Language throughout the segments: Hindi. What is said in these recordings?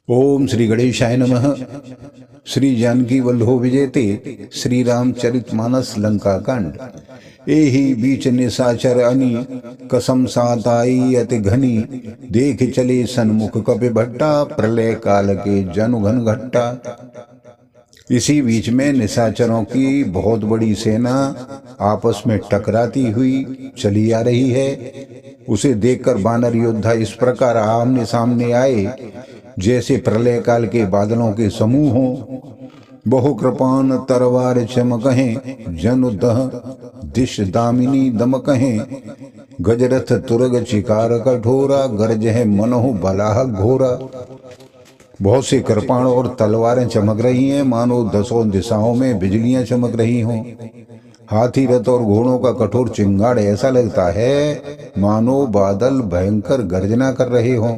ओम श्री गणेशाय नमः। श्री जानकी वल्लभो विजयते श्री रामचरितमानस लंका कांड। एहि बीच निशाचर अनी कसम साताई अति घनी। देख चले सन्मुख कपि भट्टा प्रलय काल के जनु घन घट्टा। इसी बीच में निशाचरों की बहुत बड़ी सेना आपस में टकराती हुई चली आ रही है। उसे देखकर वानर योद्धा इस प्रकार आमने सामने आए जैसे प्रलय काल के बादलों के समूह हों। बहु कृपान तरवार चमकहें जनु दह दिश दामिनी दमकहें। गजरथ तुरग चिकार कठोरा गरज है मनोह बलाह घोरा। बहुत से कृपाण और तलवारें चमक रही हैं मानो दसों दिशाओं में बिजलियां चमक रही हों। हाथी रथ और घोड़ों का कठोर चिंगाड़ ऐसा लगता है मानो बादल भयंकर गर्जना कर रहे हों।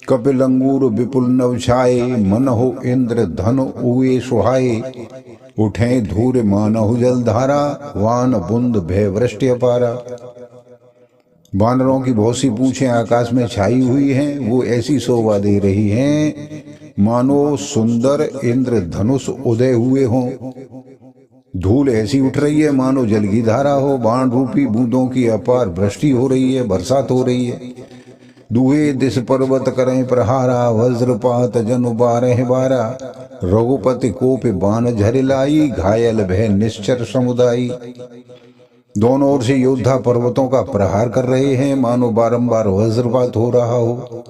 कपिल अंगूर विपुल नव छाए मन हो इंद्र धन उए सुहाए। उठे धूर मानहु जलधारा वान बुंद भय वृष्टि अपारा। वानरों की बहुत सी पूंछें आकाश में छाई हुई हैं। वो ऐसी शोभा दे रही हैं मानो सुंदर इंद्र धनुष उदय हुए हों। धूल ऐसी उठ रही है मानो जल की धारा हो। बाण रूपी बूंदों की अपार वृष्टि हो रही है, बरसात हो रही है। दुहे दिस पर्वत करें प्रहारा वज्रपात जनु बारह बारा। रघुपति कोप बाण झर लाई घायल भय निश्चर समुदायी। दोनों ओर से योद्धा पर्वतों का प्रहार कर रहे हैं मानो बारंबार वज्रपात हो रहा हो।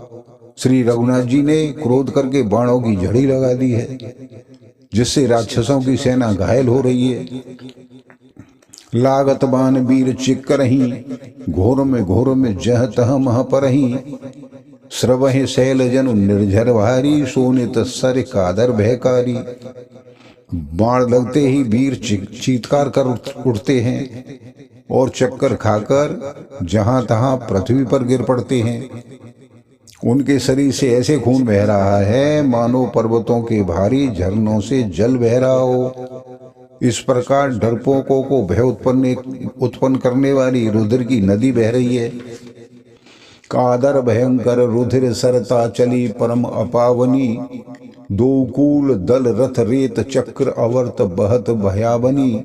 श्री रघुनाथ जी ने क्रोध करके बाणों की झड़ी लगा दी है जिससे राक्षसों की सेना घायल हो रही है। लागत बान वीर चिक्करही घोर में जह तह मह परही। स्रवहि शैल जनु निर्झर भारी सोनित सर कादर भयकारी। बाण लगते ही वीर चीत्कार कर उठते हैं और चक्कर खाकर जहां तहां पृथ्वी पर गिर पड़ते हैं। उनके शरीर से ऐसे खून बह रहा है मानो पर्वतों के भारी झरनों से जल बह रहा हो। इस प्रकार डरपोकों को भय उत्पन्न करने वाली रुधिर की नदी बह रही है। कादर भयंकर रुधिर सरता चली परम अपावनी। दो कूल दल रथ रेत चक्र अवर्त बहत भयावनी।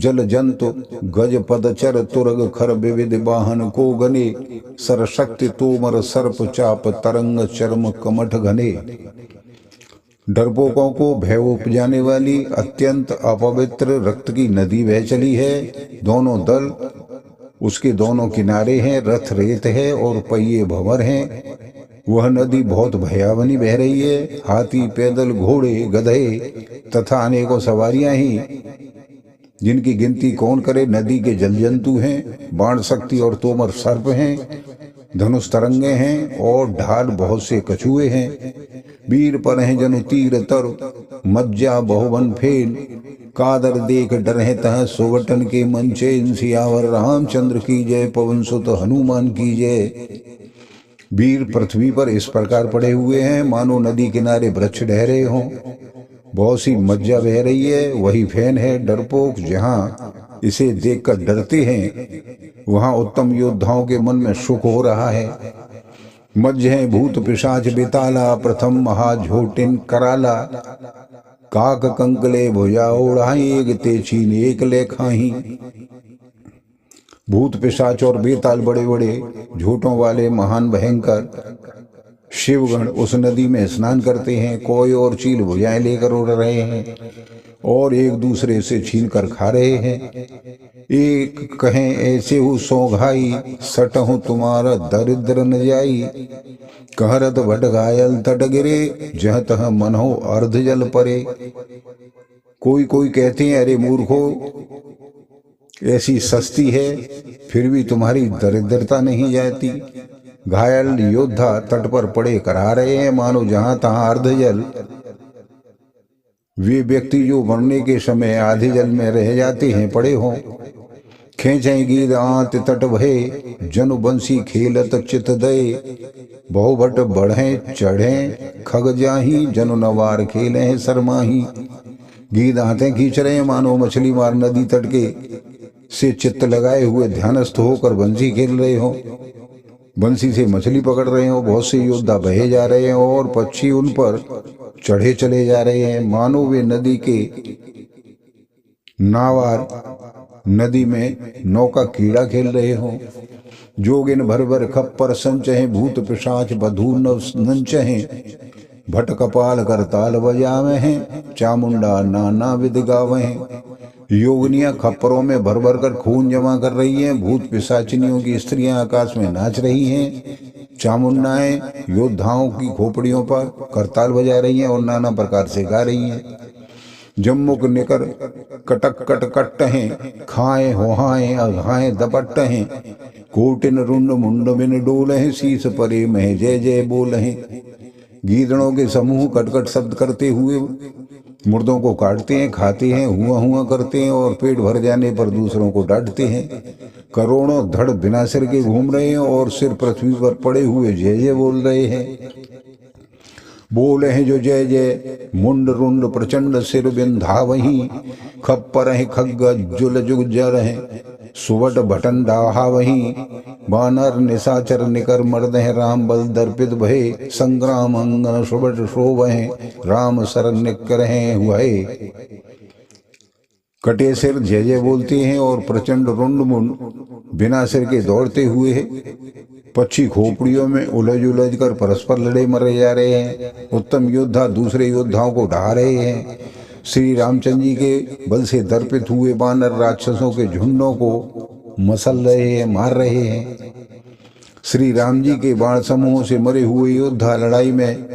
जल जंतु गज पदचर तुरग खर विविध वाहन को गने। सरशक्ति तोमर सर्प चाप तरंग चर्म कमठ घने। डरपोकों को भय उपजाने वाली अत्यंत अपवित्र रक्त की नदी बह चली है। दोनों दल उसके दोनों किनारे हैं, रथ रेत है और पहिए भंवर हैं। वह नदी बहुत भयावनी बह रही है। हाथी पैदल घोड़े गधे तथा अनेकों सवारियां ही जिनकी गिनती कौन करे नदी के जल जंतु हैं। बाण शक्ति और तोमर सर्प हैं। धनुष तरंगे हैं और ढाल बहुत से कछुए हैं। वीर पर हैं जनु तीर तर मज्जा बहुवन फेन। कादर देख डरे तह सुवटन के मंचे। सियावर रामचंद्र की जय पवन सुत हनुमान की जय। वीर पृथ्वी पर इस प्रकार पड़े हुए हैं मानो नदी किनारे वृक्ष डहरे हों। बहुत सी मज्जा बह रही है, वही फैन है डरपोक। जहाँ इसे देखकर डरते हैं वहाँ उत्तम योद्धाओं के मन में सुख हो रहा है। मज्ज है भूत पिशाच बेताला प्रथम महाझोटिन कराला। काक कंकले भुजा ओढ़ाई एक तेछीन एक लेखाही। भूत पिशाच और बेताल बड़े बड़े झूठों वाले महान भयंकर शिवगण उस नदी में स्नान करते हैं। कोई और चील भुजाएं लेकर उड़ रहे हैं और एक दूसरे से छीन कर खा रहे हैं। एक कहें ऐसे हूँ सौघाई सट हूँ तुम्हारा दरिद्र न जाई। कहरत भट घायल तट गिरे जह तह मन हो अर्ध जल परे। कोई कोई कहते हैं अरे मूर्खो ऐसी सस्ती है फिर भी तुम्हारी दरिद्रता नहीं जाती। घायल योद्धा तट पर पड़े करा रहे हैं मानो जहां तहां अर्ध जल। वे व्यक्ति जो मरने के समय आधे जल में रह जाते हैं पड़े हों। खेचें गीत आंत तट भय जनु बंसी खेलत चित दये। बहुभट बढ़े चढ़े खग जाही जनु नवार खेले शर्माही। गीत आते खींच रहे मानो मछली मार नदी तट के से चित्त लगाए हुए ध्यानस्थ होकर बंसी खेल रहे हो। बंसी से मछली पकड़ रहे हो, बहुत से योद्धा बहे जा रहे हैं और पक्षी उन पर चढ़े चले जा रहे हैं, मानो वे नदी के नावार नदी में नौका कीड़ा खेल रहे हो। जोगिन भर भर खप्पर संचहे, भूत पिशाच बधू नंचहे, भट कपाल कर ताल बजावे हैं, चामुंडा नाना विध गावे हैं। योगनियां खप्परों में भर भर कर खून जमा कर रही हैं, भूत पिशाचिनियों की स्त्रियां आकाश में नाच रही हैं, चामुंडाएं योद्धाओं की खोपड़ियों पर करताल बजा रही हैं और नाना प्रकार से गा रही हैं। जम्मुक निकर कटक कट कट हैं, खाए होहाए अघाए दपट हैं, कोटिन रुंड मुंड बिन डोल हैं, शीस परे मह जय जय बोल हैं। गीदड़ों के समूह कटकट शब्द करते हुए मुर्दों को काटते हैं, खाते हैं, हुआ हुआ करते हैं और पेट भर जाने पर दूसरों को डांटते हैं। करोड़ों धड़ बिना सिर के घूम रहे हैं और सिर पृथ्वी पर पड़े हुए जय जय बोल रहे हैं। बोले हैं जो जय जय, मुंड रुंड प्रचंड सिर बिंधा वहीं, खप्पर है खग्ग जुल जुग जर है, सुवट भटन डाहा वहीं, बानर निशाचर निकर मर्द है, राम बल दर्पित भये, संग्राम अंगन सुबट शोभ है, राम शरण निकर हैं हुए। कटे सिर जय जय बोलते हैं और प्रचंड रुंड मुंड बिना सिर के दौड़ते हुए है। पक्षी खोपड़ियों में उलझ उलझ कर परस्पर लड़े मरे जा रहे हैं। उत्तम योद्धा दूसरे योद्धाओं को ढा रहे हैं। श्री रामचंद्र जी के बल से दर्पित हुए बानर राक्षसों के झुंडों को मसल रहे हैं, मार रहे हैं। श्री राम जी के बाण समूहों से मरे हुए योद्धा लड़ाई में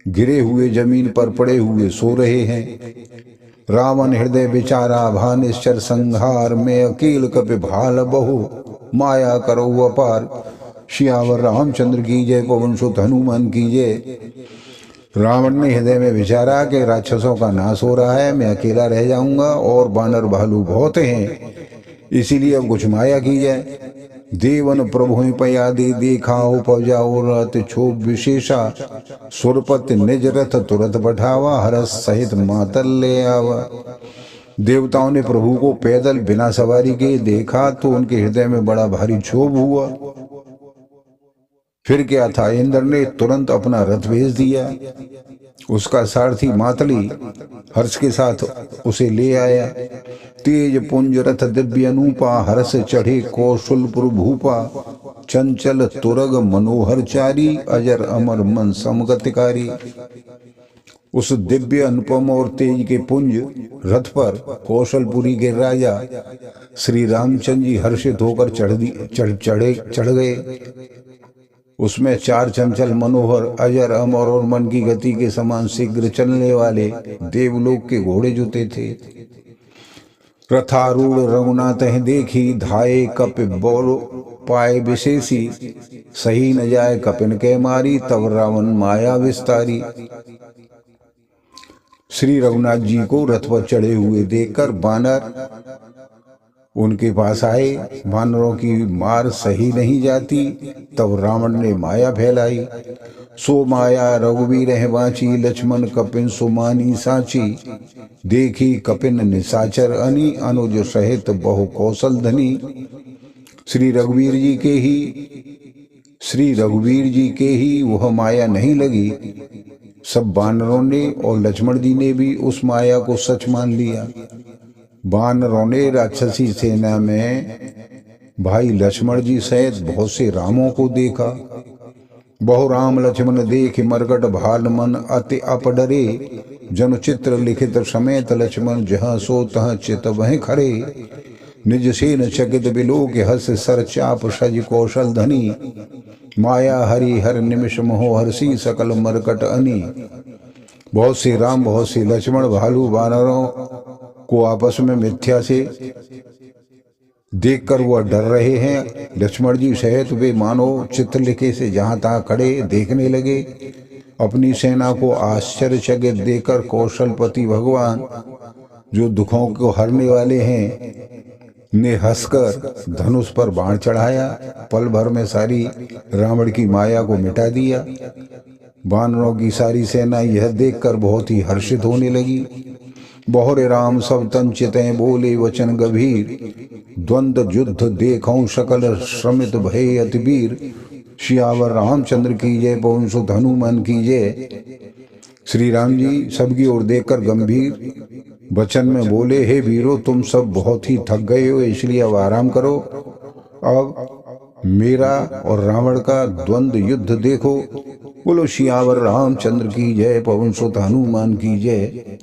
गिरे हुए जमीन पर पड़े हुए सो रहे हैं। रावण हृदय विचारा भानिश्चर संहार में, अकील कपि भाल बहु माया करो अपार। श्यावर रामचंद्र की जय, पवन सुत हनुमान की जय। रावण ने हृदय में विचारा कि राक्षसों का नाश हो रहा है, मैं अकेला रह जाऊंगा और बानर भालू बहुत हैं, इसीलिए अब कुछ माया की जाए। देवन प्रभु पया दे देखा उपजाओ रथ क्षोभ विशेषा, सुरपत निज रथ तुरंत बढ़ावा, हरस सहित मातल ले आवा। देवताओं ने प्रभु को पैदल बिना सवारी के देखा तो उनके हृदय में बड़ा भारी क्षोभ हुआ। फिर क्या था, इंद्र ने तुरंत अपना रथ भेज दिया। उसका सारथी मातली हर्ष के साथ उसे ले आया। तेज पुंज रथ दिव्य अनूपा, हर्ष चढ़े कौशलपुर भूपा। चंचल तुरग मनोहर चारी, अजर अमर मन समगतिकारी। उस दिव्य अनुपम और तेज के पुंज रथ पर कौशलपुरी के राजा श्री रामचंद्र जी हर्षित होकर चढ़ गए। उसमें चार चंचल मनोहर अजर अमर और मन की गति के समान शीघ्र चलने वाले देवलोक के घोड़े जुते थे। रथारूढ़ रघुनाथ देखी, धाये कप बोल पाए विशेषी। सही न जाए कपिन के मारी, तब रावण माया विस्तारी। श्री रघुनाथ जी को रथ पर चढ़े हुए देखकर बानर उनके पास आए। बानरों की मार सही नहीं जाती, तब रावण ने माया फैलाई। सो माया रघुवीर है बाची, लक्ष्मण कपिन सुमानी साची। देखी कपिन निशाचर अनी, अनुज सहित बहु कौशल धनी। श्री रघुवीर जी के ही वह माया नहीं लगी। सब बानरों ने और लक्ष्मण जी ने भी उस माया को सच मान लिया। बानरों ने राक्षसी सेना में भाई लक्ष्मण जी सहित बहुत से रामों को देखा। बहु राम लक्ष्मण देख मरकट भाल मन, अति अपडरे। जन चित्र लिखित समेत लक्ष्मण, जहाँ सो तहाँ चित वह खरे। निज सेन चकित बिलोक, हस सर चाप सज कौशल धनी। माया हरि हर निमिष मोह, हर्षि सकल मरकट अनी। बहुत से राम बहुत से लक्ष्मण भालू बानरों को आपस में मिथ्या से देखकर वह डर रहे हैं। लक्ष्मण जी सहित वे मानो चित्रलिखे से जहां तहां खड़े देखने लगे। अपनी सेना को आश्चर्यचकित देखकर कौशलपति भगवान, जो दुखों को हरने वाले हैं, ने हंसकर धनुष पर बाण चढ़ाया। पल भर में सारी रावण की माया को मिटा दिया। बानरों की सारी सेना यह देखकर बहुत ही हर्षित होने लगी। बहुरे राम सब तन चितें, बोले वचन गंभीर। द्वंद्व युद्ध देखऊं सकल श्रमित भय अति वीर। सियावर रामचंद्र की जय, पवन सुत हनुमान की जय। श्री राम जी सबकी ओर देखकर गंभीर वचन में बोले, हे वीरों, तुम सब बहुत ही थक गए हो, इसलिए अब आराम करो। अब मेरा और रावण का द्वंद्व युद्ध देखो। बोलो सियावर रामचंद्र की जय, पवन सुत हनुमान की जय।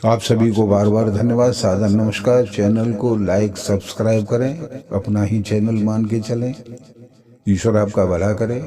आप सभी को बार बार धन्यवाद, सादर नमस्कार। चैनल को लाइक सब्सक्राइब करें, अपना ही चैनल मान के चलें। ईश्वर आपका भला करे।